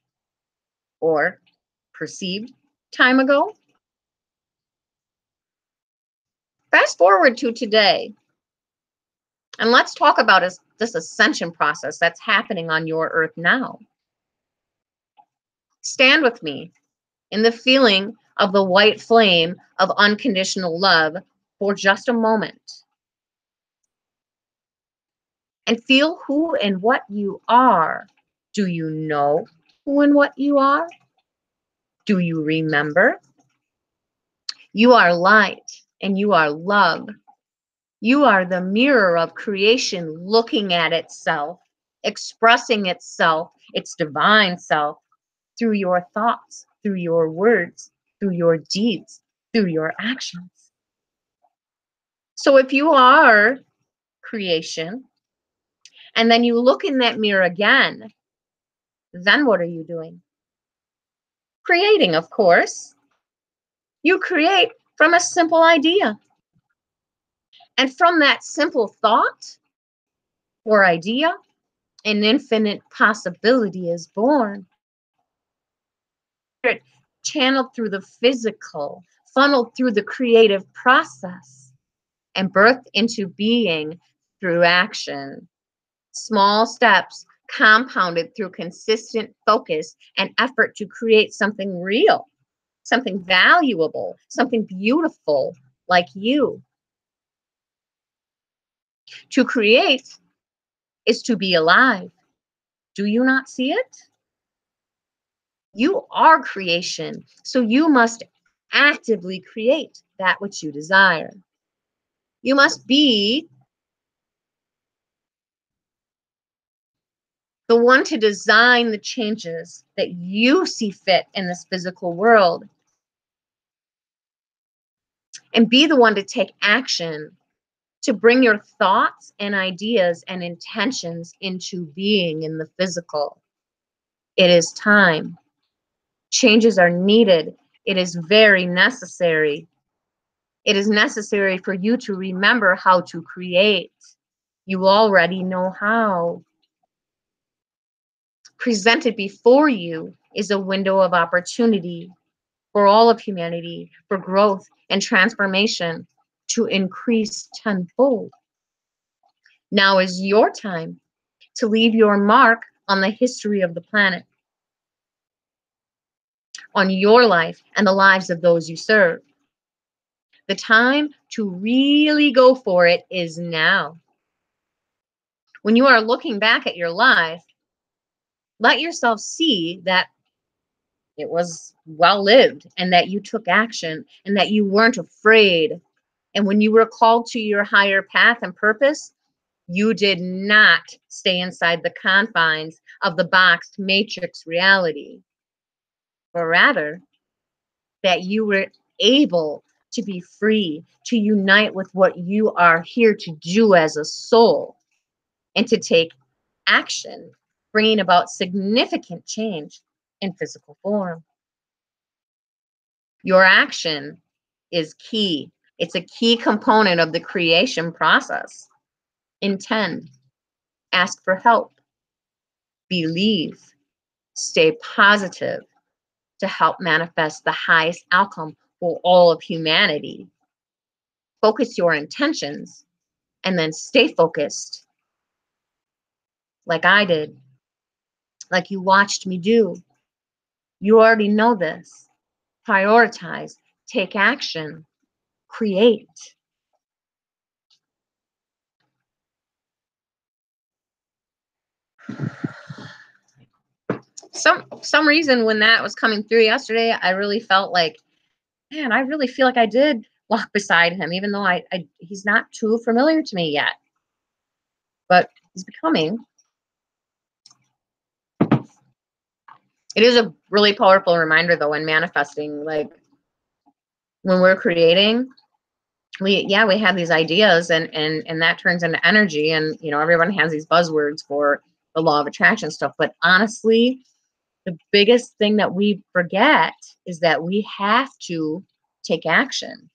or perceived time ago? Fast forward to today, and let's talk about this ascension process that's happening on your earth now. Stand with me in the feeling of the white flame of unconditional love for just a moment. And feel who and what you are. Do you know who and what you are? Do you remember? You are light and you are love. You are the mirror of creation looking at itself, expressing itself, its divine self, through your thoughts, through your words, through your deeds, through your actions. So if you are creation, and then you look in that mirror again, then what are you doing? Creating, of course. You create from a simple idea. And from that simple thought or idea, an infinite possibility is born. It channeled through the physical, funneled through the creative process, and birthed into being through action. Small steps compounded through consistent focus and effort to create something real, something valuable, something beautiful like you. To create is to be alive. Do you not see it? You are creation, so you must actively create that which you desire. You must be the one to design the changes that you see fit in this physical world, and be the one to take action to bring your thoughts and ideas and intentions into being in the physical. It is time. Changes are needed. It is very necessary. It is necessary for you to remember how to create. You already know how. Presented before you is a window of opportunity for all of humanity, for growth and transformation to increase tenfold. Now is your time to leave your mark on the history of the planet, on your life and the lives of those you serve. The time to really go for it is now. When you are looking back at your life, let yourself see that it was well lived and that you took action and that you weren't afraid. And when you were called to your higher path and purpose, you did not stay inside the confines of the boxed matrix reality, but rather that you were able to be free, to unite with what you are here to do as a soul, and to take action, bringing about significant change in physical form. Your action is key. It's a key component of the creation process. Intend, ask for help, believe, stay positive to help manifest the highest outcome for all of humanity. Focus your intentions and then stay focused, like I did, like you watched me do. You already know this. Prioritize, take action, create. Some reason when that was coming through yesterday, I really felt like, man, I really feel like I did walk beside him, even though he's not too familiar to me yet, but he's becoming. It is a really powerful reminder, though, in manifesting. Like when we're creating, we have these ideas, and that turns into energy, and everyone has these buzzwords for the law of attraction stuff, but honestly, the biggest thing that we forget is that we have to take action.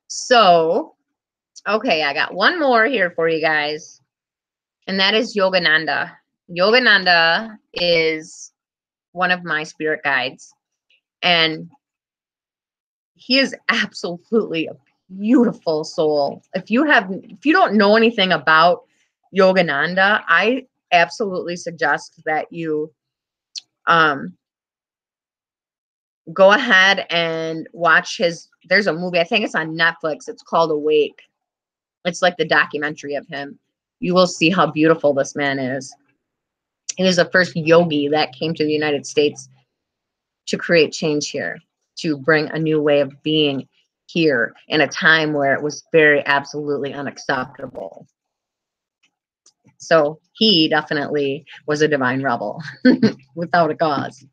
So, okay, I got one more here for you guys, and that is Yogananda. Yogananda is one of my spirit guides, and he is absolutely a beautiful soul. If you don't know anything about Yogananda, I absolutely suggest that you go ahead and watch there's a movie, I think it's on Netflix, it's called Awake. It's like the documentary of him. You will see how beautiful this man is. He was the first yogi that came to the United States to create change here, to bring a new way of being. here in a time where it was very absolutely unacceptable. So he definitely was a divine rebel without a cause.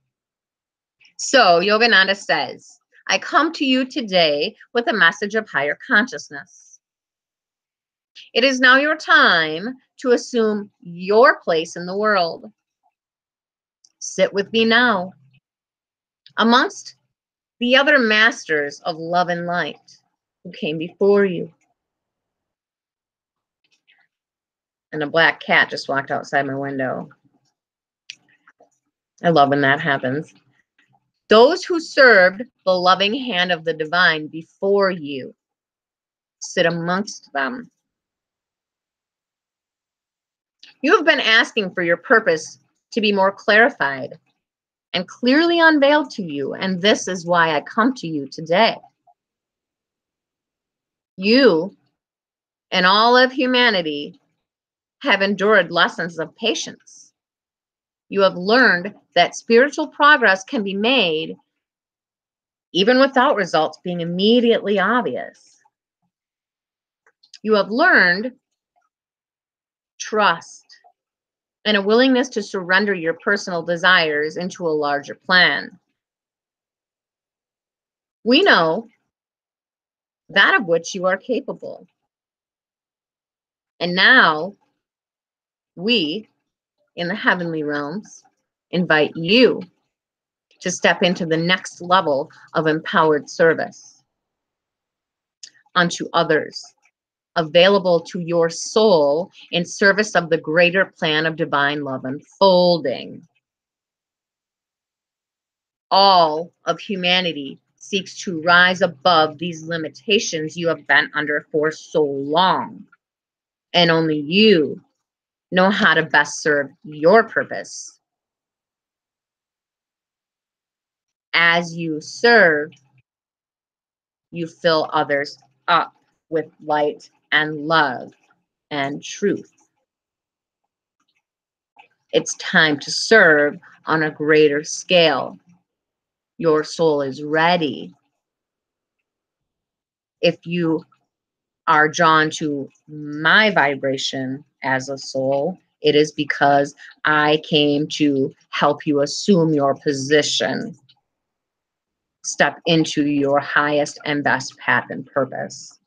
So Yogananda says, I come to you today with a message of higher consciousness. It is now your time to assume your place in the world. Sit with me now. Amongst the other masters of love and light who came before you. And a black cat just walked outside my window. I love when that happens. Those who served the loving hand of the divine before you, sit amongst them. You have been asking for your purpose to be more clarified and clearly unveiled to you, and this is why I come to you today. You and all of humanity have endured lessons of patience. You have learned that spiritual progress can be made even without results being immediately obvious. You have learned trust and a willingness to surrender your personal desires into a larger plan. We know that of which you are capable. And now we in the heavenly realms invite you to step into the next level of empowered service unto others, available to your soul in service of the greater plan of divine love unfolding. All of humanity seeks to rise above these limitations you have been under for so long. And only you know how to best serve your purpose. As you serve, you fill others up with light and love and truth. It's time to serve on a greater scale. Your soul is ready. If you are drawn to my vibration as a soul, it is because I came to help you assume your position. Step into your highest and best path and purpose.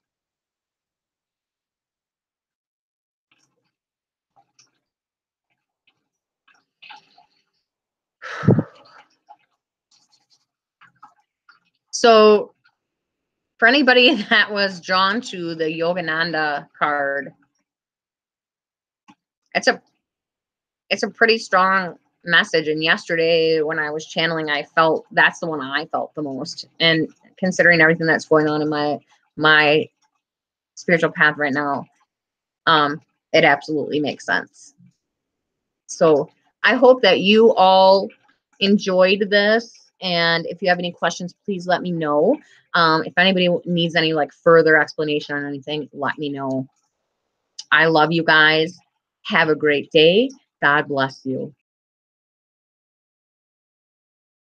So for anybody that was drawn to the Yogananda card, it's a pretty strong message. And yesterday when I was channeling, I felt that's the one I felt the most. And considering everything that's going on in my spiritual path right now, it absolutely makes sense. So I hope that you all enjoyed this. And if you have any questions, please let me know. If anybody needs any like further explanation on anything, let me know. I love you guys. Have a great day. God bless you.